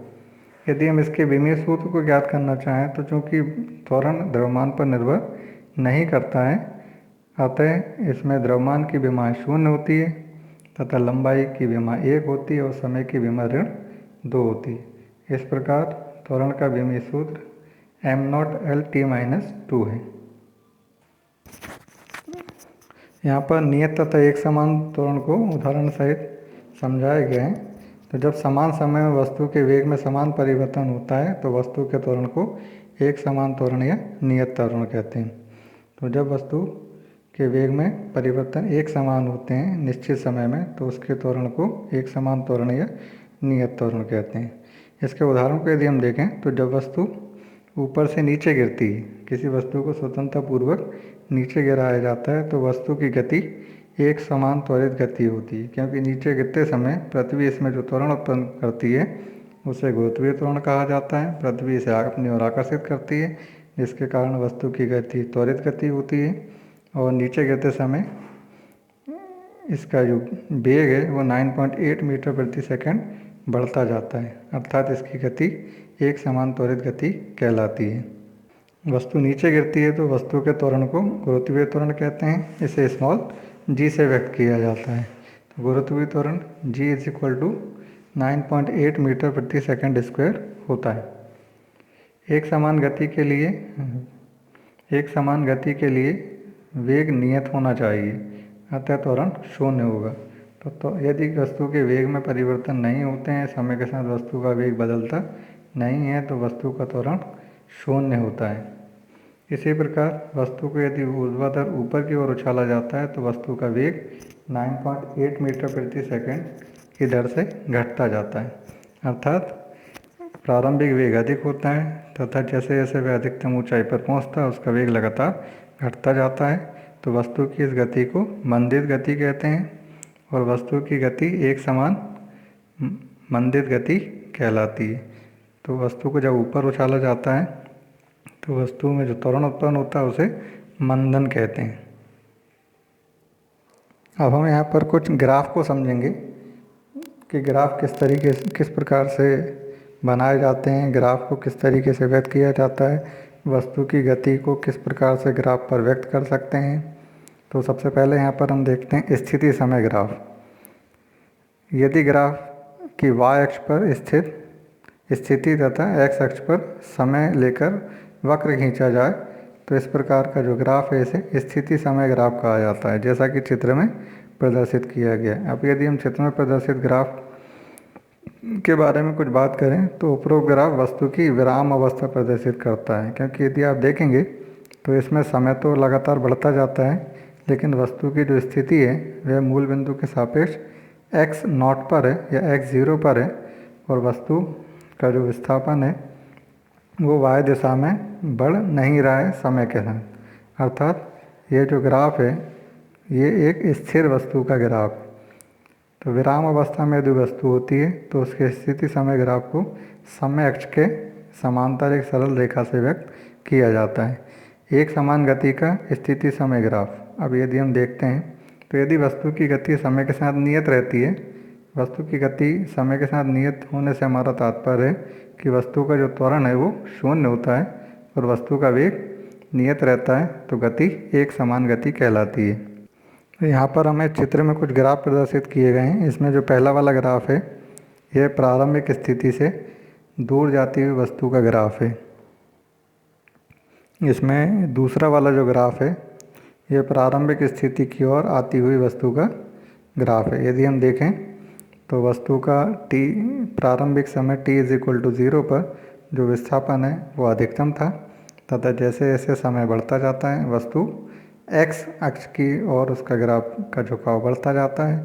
यदि हम इसके विमीय सूत्र को ज्ञात करना चाहें तो चूँकि त्वरण द्रव्यमान पर निर्भर नहीं करता है, अतः इसमें द्रव्यमान की विमा 0 होती है तथा लंबाई की विमा 1 होती है और समय की विमा ऋण 2 होती है। इस प्रकार त्वरण का विमीय सूत्र m0L/t-2 है। यहाँ पर नियत तथा एक समान त्वरण को उदाहरण सहित समझाया गया है। तो जब समान समय में वस्तु के वेग में समान परिवर्तन होता है तो वस्तु के त्वरण को एक समान त्वरण या नियत त्वरण कहते हैं। तो जब वस्तु के वेग में परिवर्तन एक समान होते हैं निश्चित समय में तो उसके त्वरण को एक समान त्वरण या नियत त्वरण कहते हैं। इसके उदाहरण को यदि हम देखें तो जब वस्तु ऊपर से नीचे गिरती है, किसी वस्तु को स्वतंत्रपूर्वक नीचे गिराया जाता है तो वस्तु की गति एक समान त्वरित गति होती है, क्योंकि नीचे गिरते समय पृथ्वी इसमें जो त्वरण उत्पन्न करती है उसे गुरुत्वीय त्वरण कहा जाता है। पृथ्वी इसे अपनी ओर आकर्षित करती है, जिसके कारण वस्तु की गति त्वरित गति होती है और नीचे गिरते समय इसका जो वेग है वो 9.8 मीटर प्रति सेकंड बढ़ता जाता है, अर्थात इसकी गति एक समान त्वरित गति कहलाती है। वस्तु नीचे गिरती है तो वस्तु के त्वरण को गुरुत्वीय त्वरण कहते हैं। इसे स्मॉल g से व्यक्त किया जाता है। तो गुरुत्वीय त्वरण g = 9.8 मीटर प्रति सेकंड स्क्वायर होता है। एक समान गति के लिए वेग नियत होना चाहिए, अतः त्वरण 0 होगा। तो यदि वस्तु के वेग में परिवर्तन नहीं होते हैं, समय के साथ वस्तु का वेग बदलता नहीं है तो वस्तु का त्वरण 0 होता है। इसी प्रकार वस्तु को यदि ऊर्ध्वाधर ऊपर की ओर उछाला जाता है तो वस्तु का वेग 9.8 मीटर प्रति सेकंड की दर से घटता जाता है, अर्थात प्रारंभिक वेग अधिक होता है तथा जैसे जैसे वह अधिकतम ऊंचाई पर पहुंचता है उसका वेग लगातार घटता जाता है। तो वस्तु की इस गति को मंदित गति कहते हैं और वस्तु की गति एक समान मंदित गति कहलाती है। तो वस्तु को जब ऊपर उछाला जाता है तो वस्तु में जो त्वरण उत्पन्न होता है उसे मंदन कहते हैं। अब हम यहाँ पर कुछ ग्राफ को समझेंगे कि ग्राफ किस प्रकार से बनाए जाते हैं, ग्राफ को किस तरीके से व्यक्त किया जाता है, वस्तु की गति को किस प्रकार से ग्राफ पर व्यक्त कर सकते हैं। तो सबसे पहले यहाँ पर हम देखते हैं स्थिति समय ग्राफ। यदि ग्राफ की y अक्ष पर स्थित स्थिति तथा x अक्ष पर समय लेकर वक्र खींचा जाए तो इस प्रकार का जो ग्राफ है इसे स्थिति समय ग्राफ कहा जाता है, जैसा कि चित्र में प्रदर्शित किया गया है। अब यदि हम चित्र में प्रदर्शित ग्राफ के बारे में कुछ बात करें तो उपरोक्त ग्राफ वस्तु की विराम अवस्था प्रदर्शित करता है, क्योंकि यदि आप देखेंगे तो इसमें समय तो लगातार बढ़ता जाता है, लेकिन वस्तु की जो स्थिति है वह मूल बिंदु के सापेक्ष x नॉट पर है या x ज़ीरो पर है, और वस्तु का जो विस्थापन है वो y दिशा में बढ़ नहीं रहा है समय के साथ। अर्थात ये जो ग्राफ है ये एक स्थिर वस्तु का ग्राफ। तो विराम अवस्था में यदि वस्तु होती है तो उसके स्थिति समय ग्राफ को समय अक्ष के समांतर एक सरल रेखा से व्यक्त किया जाता है। एक समान गति का स्थिति समय ग्राफ। अब यदि हम देखते हैं तो यदि वस्तु की गति समय के साथ नियत रहती है, वस्तु की गति समय के साथ नियत होने से हमारा तात्पर्य है कि वस्तु का जो त्वरण है वो शून्य होता है और वस्तु का वेग नियत रहता है, तो गति एक समान गति कहलाती है। तो यहाँ पर हमें चित्र में कुछ ग्राफ प्रदर्शित किए गए हैं। इसमें जो पहला वाला ग्राफ है यह प्रारंभिक स्थिति से दूर जाती हुई वस्तु का ग्राफ है। इसमें दूसरा वाला जो ग्राफ है यह प्रारंभिक स्थिति की ओर आती हुई वस्तु का ग्राफ है। यदि हम देखें तो वस्तु का प्रारंभिक समय t=0 पर जो विस्थापन है वो अधिकतम था, तथा जैसे जैसे समय बढ़ता जाता है वस्तु x अक्ष की ओर उसका ग्राफ का झुकाव बढ़ता जाता है,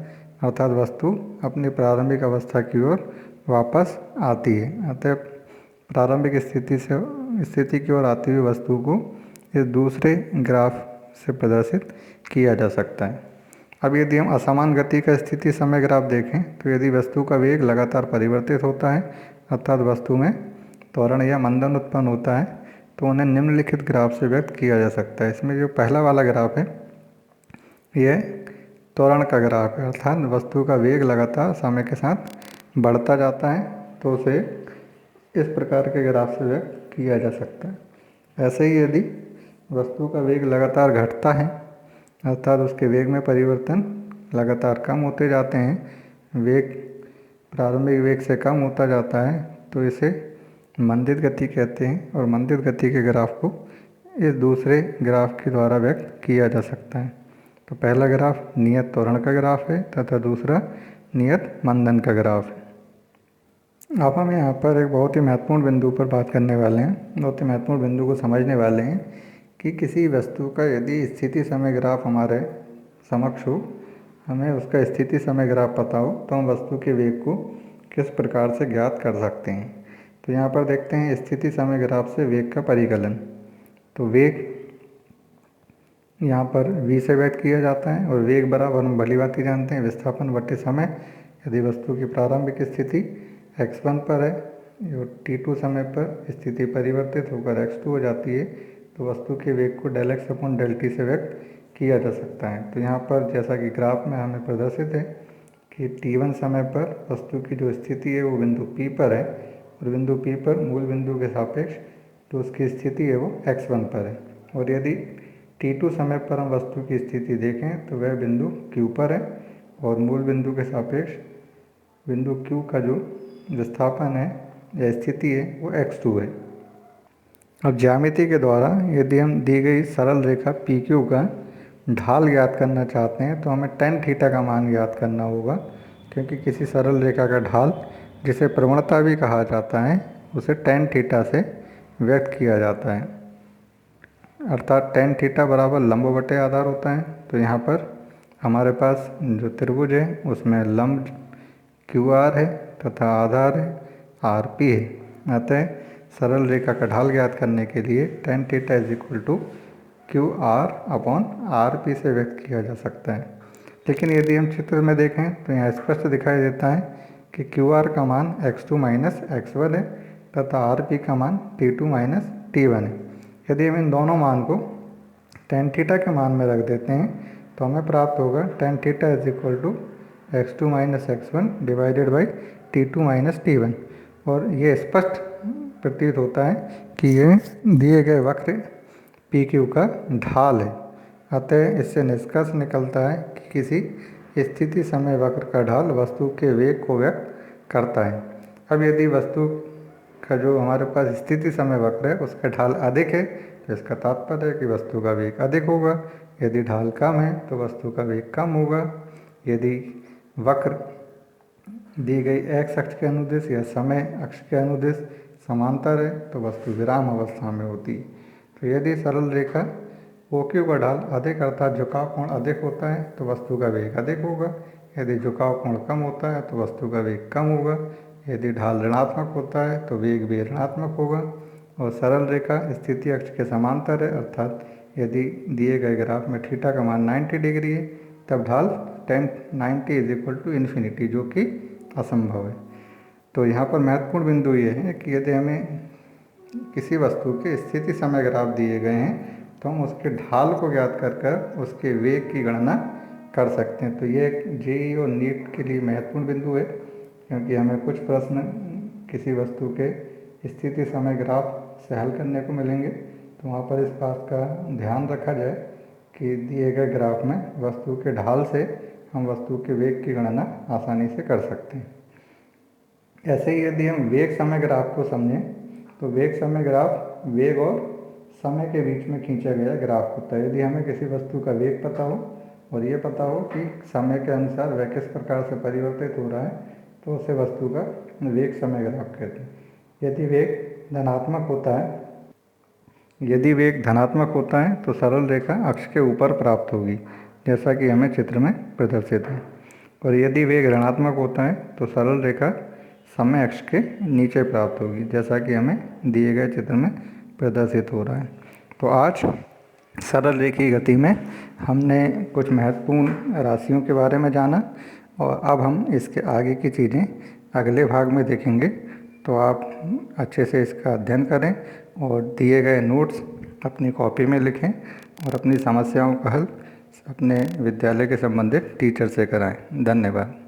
अर्थात वस्तु अपनी प्रारंभिक अवस्था की ओर वापस आती है। अतः प्रारंभिक स्थिति की ओर आती हुई वस्तु को इस दूसरे ग्राफ से प्रदर्शित किया जा सकता है। अब यदि हम असमान गति का स्थिति समय ग्राफ देखें तो यदि वस्तु का वेग लगातार परिवर्तित होता है, अर्थात वस्तु में त्वरण या मंदन उत्पन्न होता है, तो उन्हें निम्नलिखित ग्राफ से व्यक्त किया जा सकता है। इसमें जो पहला वाला ग्राफ है यह त्वरण का ग्राफ है, अर्थात वस्तु का वेग लगातार समय के साथ बढ़ता जाता है, तो उसे इस प्रकार के ग्राफ से व्यक्त किया जा सकता है। ऐसे ही यदि वस्तु का वेग लगातार घटता है, अर्थात उसके वेग में परिवर्तन लगातार कम होते जाते हैं, वेग प्रारंभिक वेग से कम होता जाता है, तो इसे मंदित गति कहते हैं और मंदित गति के ग्राफ को इस दूसरे ग्राफ के द्वारा व्यक्त किया जा सकता है। तो पहला ग्राफ नियत त्वरण का ग्राफ है तथा दूसरा नियत मंदन का ग्राफ है। अब हम यहाँ पर एक बहुत ही महत्वपूर्ण बिंदु पर बात करने वाले हैं, बहुत ही महत्वपूर्ण बिंदु को समझने वाले हैं कि किसी वस्तु का यदि स्थिति समय ग्राफ हमारे समक्ष हो, हमें उसका स्थिति समय ग्राफ पता हो, तो हम वस्तु के वेग को किस प्रकार से ज्ञात कर सकते हैं। तो यहाँ पर देखते हैं स्थिति समय ग्राफ से वेग का परिकलन। तो वेग यहाँ पर v से व्यक्त किया जाता है और वेग बराबर हम भली भांति जानते हैं विस्थापन बटे समय। यदि वस्तु की प्रारंभिक स्थिति x1 पर है और t2 समय पर स्थिति परिवर्तित होकर x2 हो जाती है, तो वस्तु के वेग को del x/del t से व्यक्त किया जा सकता है। तो यहाँ पर जैसा कि ग्राफ में हमें प्रदर्शित है कि t1 समय पर वस्तु की जो स्थिति है वो बिंदु P पर है और बिंदु P पर मूल बिंदु के सापेक्ष जो उसकी स्थिति है वो x1 पर है, और यदि t2 समय पर हम वस्तु की स्थिति देखें तो वह बिंदु Q पर है और मूल बिंदु के सापेक्ष बिंदु Q का जो विस्थापन है या स्थिति है वो x2 है। अब ज्यामिति के द्वारा यदि हम दी गई सरल रेखा PQ का ढाल ज्ञात करना चाहते हैं तो हमें tan थीटा का मान ज्ञात करना होगा, क्योंकि किसी सरल रेखा का ढाल जिसे प्रवणता भी कहा जाता है उसे tan थीटा से व्यक्त किया जाता है, अर्थात tan थीटा बराबर लंब बटे आधार होता है। तो यहाँ पर हमारे पास जो त्रिभुज है उसमें लंब QR है तथा आधार है RP है। अतः सरल रेखा का ढाल ज्ञात करने के लिए tan थीटा QR/RP से व्यक्त किया जा सकता है। लेकिन यदि हम चित्र में देखें तो यहाँ स्पष्ट दिखाई देता है कि क्यू आर का मान x2 माइनस x1 है तथा आर पी का मान t2 माइनस t1 है। यदि हम इन दोनों मान को tan थीटा के मान में रख देते हैं तो हमें प्राप्त होगा tan theta is equal to x2 minus x1 divided by t2 minus t1। और ये स्पष्ट प्रतीत होता है कि ये दिए गए वक्र पी क्यू का ढाल है। अतः इससे निष्कर्ष निकलता है कि किसी स्थिति समय वक्र का ढाल वस्तु के वेग को व्यक्त करता है। अब यदि वस्तु का जो हमारे पास स्थिति समय वक्र है उसका ढाल अधिक है तो इसका तात्पर्य है कि वस्तु का वेग अधिक होगा। यदि ढाल कम है तो वस्तु का वेग कम होगा। यदि वक्र दी गई x अक्ष के अनुदिश या समय अक्ष के अनुदिश समांतर है तो वस्तु विराम अवस्था में होती है। तो यदि सरल रेखा OQ का ढाल अधिक अर्थात झुकाव कोण अधिक होता है तो वस्तु का वेग अधिक होगा। यदि झुकाव कोण कम होता है तो वस्तु का वेग कम होगा। यदि ढाल ऋणात्मक होता है तो वेग भी ऋणात्मक होगा। और सरल रेखा स्थिति अक्ष के समांतर है अर्थात यदि दिए गए ग्राफ में थीटा का मान 90 डिग्री है तब ढाल tan 90 is equal to infinity, जो कि असंभव है। तो यहाँ पर महत्वपूर्ण बिंदु ये है कि यदि हमें किसी वस्तु के स्थिति समय ग्राफ दिए गए हैं तो हम उसके ढाल को ज्ञात कर उसके वेग की गणना कर सकते हैं। तो ये जेईई और नीट के लिए महत्वपूर्ण बिंदु है क्योंकि हमें कुछ प्रश्न किसी वस्तु के स्थिति समय ग्राफ से हल करने को मिलेंगे। तो वहाँ पर इस बात का ध्यान रखा जाए कि दिए गए ग्राफ में वस्तु के ढाल से हम वस्तु के वेग की गणना आसानी से कर सकते हैं। ऐसे ही यदि हम वेग समय ग्राफ को समझें तो वेग समय ग्राफ वेग और समय के बीच में खींचा गया ग्राफ होता है। यदि हमें किसी वस्तु का वेग पता हो और ये पता हो कि समय के अनुसार वह किस प्रकार से परिवर्तित हो रहा है तो उसे वस्तु का वेग समय ग्राफ कहते हैं। यदि वेग धनात्मक होता है तो सरल रेखा अक्ष के ऊपर प्राप्त होगी जैसा कि हमें चित्र में प्रदर्शित है। और यदि वेग ऋणात्मक होता है तो सरल रेखा समय अक्ष के नीचे प्राप्त होगी जैसा कि हमें दिए गए चित्र में प्रदर्शित हो रहा है। तो आज सरल रेखीय गति में हमने कुछ महत्वपूर्ण राशियों के बारे में जाना और अब हम इसके आगे की चीज़ें अगले भाग में देखेंगे। तो आप अच्छे से इसका अध्ययन करें और दिए गए नोट्स अपनी कॉपी में लिखें और अपनी समस्याओं का हल अपने विद्यालय के संबंधित टीचर से कराएं। धन्यवाद।